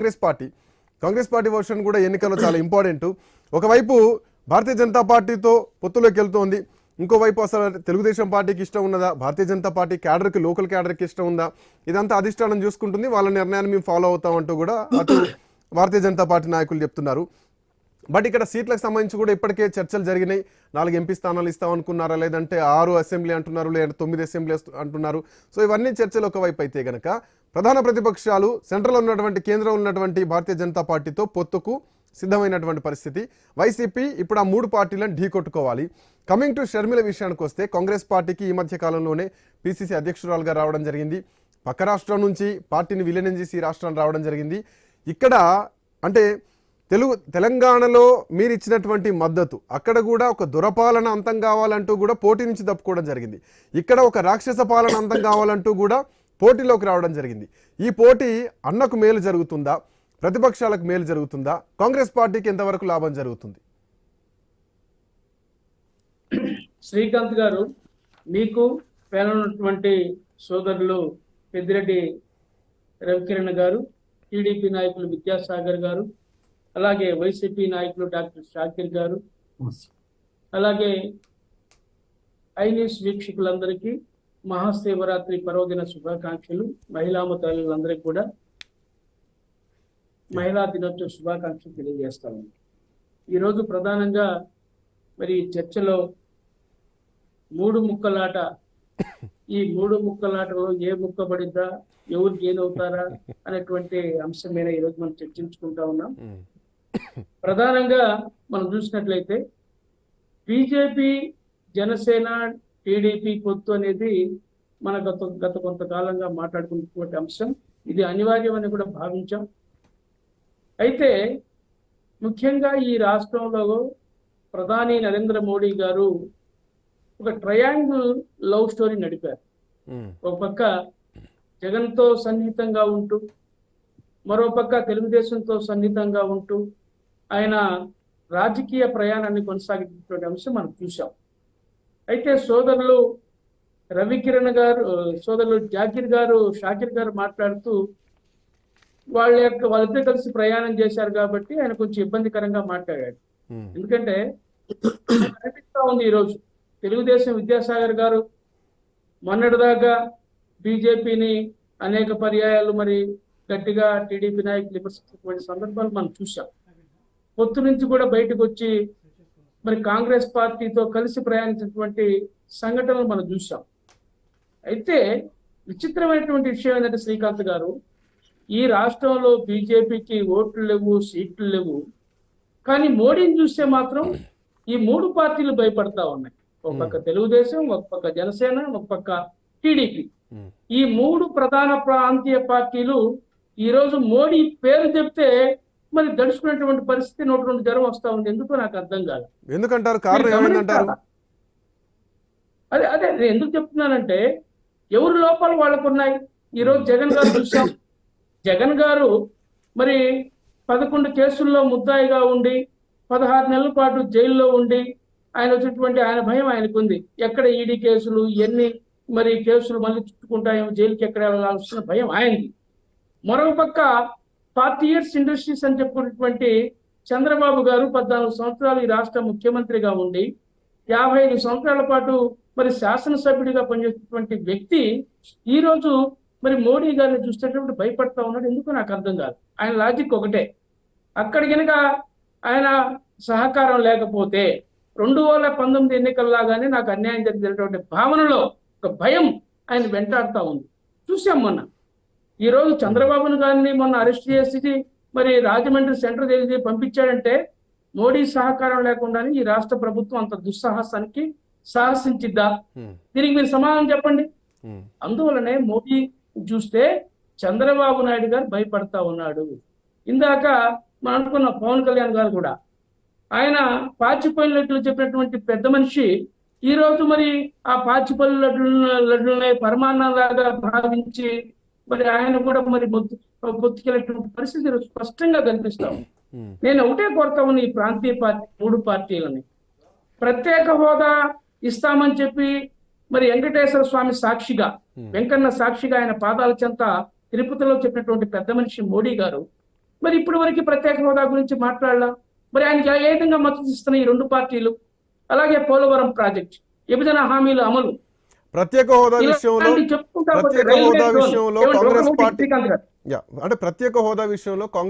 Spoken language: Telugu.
కాంగ్రెస్ పార్టీ వర్షన్ కూడా ఎన్నికల్లో చాలా ఇంపార్టెంట్. ఒకవైపు భారతీయ జనతా పార్టీతో పొత్తులోకి వెళ్తోంది, ఇంకోవైపు అసలు తెలుగుదేశం పార్టీకి ఇష్టం ఉన్నదా, భారతీయ జనతా పార్టీ క్యాడర్కి లోకల్ క్యాడర్కి ఇష్టం ఉందా, ఇదంతా అధిష్టానం చూసుకుంటుంది, వాళ్ళ నిర్ణయాన్ని మేము ఫాలో అవుతామంటూ కూడా అటు భారతీయ జనతా పార్టీ నాయకులు చెప్తున్నారు. బట్ ఇక్కడ సీట్లకు సంబంధించి కూడా ఇప్పటికే చర్చలు జరిగినాయి. 4 ఎంపీ స్థానాలు ఇస్తామనుకున్నారా, లేదంటే 6 అసెంబ్లీ అంటున్నారు, లేదా 9 అసెంబ్లీ అంటున్నారు. సో ఇవన్నీ చర్చలు ఒకవైపు అయితే గనక ప్రధాన ప్రతిపక్షాలు సెంట్రల్ ఉన్నటువంటి కేంద్రంలో ఉన్నటువంటి భారతీయ జనతా పార్టీతో పొత్తుకు సిద్ధమైనటువంటి పరిస్థితి. వైసీపీ ఇప్పుడు ఆ 3 పార్టీలను ఢీకొట్టుకోవాలి. కమింగ్ టు షర్మిల విషయానికి వస్తే కాంగ్రెస్ పార్టీకి ఈ మధ్య కాలంలోనే పిసిసి అధ్యక్షురాలుగా రావడం జరిగింది. పక్క రాష్ట్రం నుంచి పార్టీని విలీనం చేసి రాష్ట్రానికి రావడం జరిగింది. ఇక్కడ అంటే తెలంగాణలో మీరు ఇచ్చినటువంటి మద్దతు అక్కడ కూడా ఒక దురపాలన అంతం కావాలంటూ కూడా పోటీ నుంచి తప్పుకోవడం జరిగింది. ఇక్కడ ఒక రాక్షస పాలన అంతం కావాలంటూ కూడా పోటీలోకి రావడం జరిగింది. ఈ పోటీ అన్నకు మేలు జరుగుతుందా, ప్రతిపక్షాలకు మేలు జరుగుతుందా, కాంగ్రెస్ పార్టీకి ఎంతవరకు లాభం జరుగుతుంది? శ్రీకాంత్ గారు, మీకు పేరున్నటువంటి సోదరులు పెద్దిరెడ్డి రవికిరణ్ గారు, టీడీపీ నాయకులు విద్యాసాగర్ గారు, అలాగే వైసీపీ నాయకులు డాక్టర్ షాకిర్ గారు, అలాగే ఐన్యూస్ వీక్షకులందరికీ మహాశివరాత్రి పర్వదిన శుభాకాంక్షలు. మహిళామతలందరికీ కూడా మహిళా దినోత్సవ శుభాకాంక్షలు తెలియజేస్తాను. ఈరోజు ప్రధానంగా మరి చర్చలో 3 ముక్కలాట, ఈ 3 ముక్కలాటలో ఏ ముక్క పడిద్దా, ఎవరు గెయిన్ అవుతారా అనేటువంటి అంశం మీద ఈరోజు మనం చర్చించుకుంటా ఉన్నాం. ప్రధానంగా మనం చూసినట్లయితే బీజేపీ, జనసేన, టీడీపీ పొత్తు అనేది మన గత కొంతకాలంగా మాట్లాడుకున్నటువంటి అంశం. ఇది అనివార్యమని కూడా భావించాం. అయితే ముఖ్యంగా ఈ రాష్ట్రంలో ప్రధాని నరేంద్ర మోడీ గారు ఒక ట్రయాంగిల్ లవ్ స్టోరీ నడిపారు. ఒక పక్క జగన్తో సన్నిహితంగా ఉంటూ, మరో పక్క తెలుగుదేశంతో సన్నిహితంగా ఉంటూ ఆయన రాజకీయ ప్రయాణాన్ని కొనసాగించినటువంటి అంశం మనం చూసాం. అయితే సోదరులు రవికిరణ్ గారు, సోదరులు షాకిర్ గారు మాట్లాడుతూ వాళ్ళిద్దరు కలిసి ప్రయాణం చేశారు కాబట్టి ఆయన కొంచెం ఇబ్బందికరంగా మాట్లాడాడు. ఎందుకంటే కనిపిస్తా ఉంది ఈరోజు తెలుగుదేశం విద్యాసాగర్ గారు మొన్నటిదాకా బీజేపీని అనేక పర్యాయాలు మరి గట్టిగా టీడీపీ నాయకులు విమర్శించినటువంటి సందర్భాలు మనం చూసాం. పొత్తు నుంచి కూడా బయటకు వచ్చి మరి కాంగ్రెస్ పార్టీతో కలిసి ప్రయాణించినటువంటి సంఘటనలు మనం చూసాం. అయితే విచిత్రమైనటువంటి విషయం ఏంటంటే శ్రీకాంత్ గారు, ఈ రాష్ట్రంలో బీజేపీకి ఓట్లు లేవు, సీట్లు లేవు, కానీ మోడీని చూస్తే మాత్రం ఈ 3 పార్టీలు భయపడతా ఉన్నాయి. ఒక పక్క తెలుగుదేశం, ఒక పక్క జనసేన, ఒక పక్క టీడీపీ. ఈ 3 ప్రధాన ప్రాంతీయ పార్టీలు ఈరోజు మోడీ పేరు చెప్తే మరి దడుచుకున్నటువంటి పరిస్థితి, 102 జ్వరం వస్తా ఉంది. ఎందుకో నాకు అర్థం కాదు. ఎందుకంటారు? కారణం ఏమంటారు? అదే ఎందుకు చెప్తున్నానంటే ఎవరి లోపాలు వాళ్ళకు ఉన్నాయి. ఈరోజు జగన్ గారు చూసాం. జగన్ గారు మరి 11 కేసుల్లో ముద్దాయిగా ఉండి 16 నెలల పాటు జైల్లో ఉండి ఆయన వచ్చినటువంటి ఆయన భయం ఆయనకుంది. ఎక్కడ ఈడీ కేసులు, ఎన్ని మరి కేసులు మళ్ళీ చుట్టుకుంటాయో, జైలుకి ఎక్కడ వెళ్ళాల్సిన భయం ఆయనది. మరొక పక్క 40 years ఇండస్ట్రీస్ అని చెప్పుకున్నటువంటి చంద్రబాబు గారు 14 సంవత్సరాలు ఈ రాష్ట్ర ముఖ్యమంత్రిగా ఉండి 55 సంవత్సరాల పాటు మరి శాసనసభ్యుడిగా పనిచేసినటువంటి వ్యక్తి ఈ రోజు మరి మోడీ గారిని చూసేటప్పుడు భయపడతా ఉన్నాడు. ఎందుకు నాకు అర్థం కాదు. ఆయన లాజిక్ ఒకటే, అక్కడ కనుక ఆయన సహకారం లేకపోతే 2019 ఎన్నికల్లాగానే నాకు అన్యాయం జరిగినటువంటి భావనలో ఒక భయం ఆయన వెంటాడుతూ ఉంది. చూసాం మొన్న. ఈరోజు చంద్రబాబును గారిని మొన్న అరెస్ట్ చేసి మరి రాజమండ్రి సెంట్రల్ జైలు పంపించాడంటే మోడీ సహకారం లేకుండానే ఈ రాష్ట్ర ప్రభుత్వం అంత దుస్సాహసానికి సాహసించిద్దా? దీనికి మీరు సమాధానం చెప్పండి. అందువలనే మోడీ చూస్తే చంద్రబాబు నాయుడు గారు భయపడతా ఉన్నాడు. ఇందాక మనం అనుకున్న పవన్ కళ్యాణ్ గారు కూడా ఆయన పాచిపల్లి లడ్డులు చెప్పినటువంటి పెద్ద మనిషి ఈ రోజు మరి ఆ పాచిపల్లి లడ్డులనే పరమాన్నంలాగా భావించి మరి ఆయన కూడా మరి పొత్తుకెళ్ళేటువంటి పరిస్థితి స్పష్టంగా కనిపిస్తాం. నేను ఒకటే కోరుతా ఉన్న ఈ ప్రాంతీయ పార్టీ 3 పార్టీలని ప్రత్యేక హోదా ఇస్తామని చెప్పి మరి వెంకటేశ్వర స్వామి సాక్షిగా, వెంకన్న సాక్షిగా ఆయన పాదాల చెంత తిరుపతిలో చెప్పినటువంటి పెద్ద మనిషి మోడీ గారు మరి ఇప్పటి వరకు ప్రత్యేక హోదా గురించి మాట్లాడాల. మరి ఆయనకి ఏ విధంగా మద్దతు ఇస్తున్నాయి ఈ రెండు పార్టీలు? అలాగే పోలవరం ప్రాజెక్ట్, విభజన హామీల అమలు, ప్రత్యేక హోదా విషయంలో ఇలాంటివి చెప్పుకుంటా పోతే ప్రత్యేక రైల్వే హోదా జోన్. విషయంలో ఏమండి, కాంగ్రెస్ ఒకటి పార్టీ శ్రీకాంత్ గారు. అంటే ప్రత్యేక హోదా విషయంలో కాంగ్రెస్